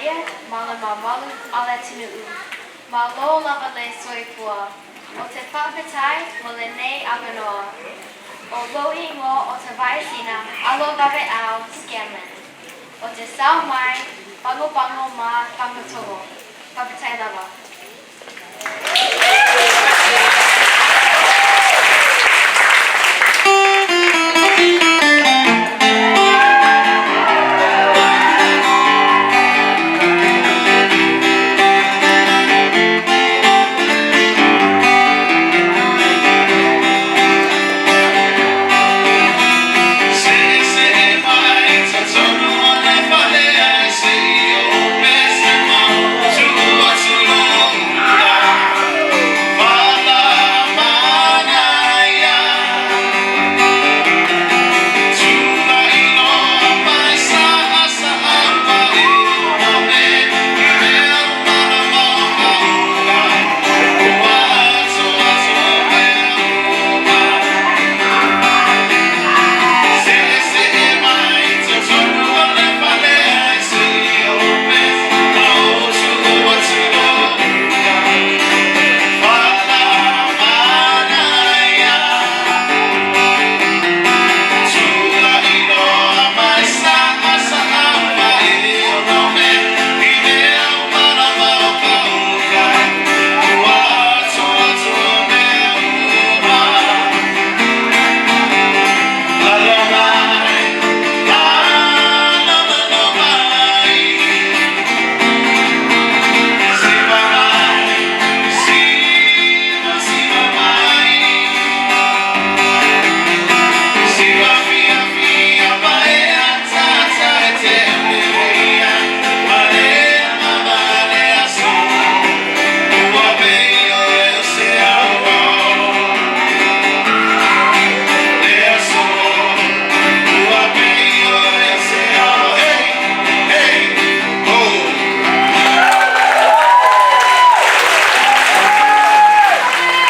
ia, mala malu ala tinuu. Malo lava le soipua. O te whakatai mo le nei aganoa. O loi ngō o te vaisina, alo gawe au, scamming. O te sao mai, pango pango ma pango togo. Whakatai lava.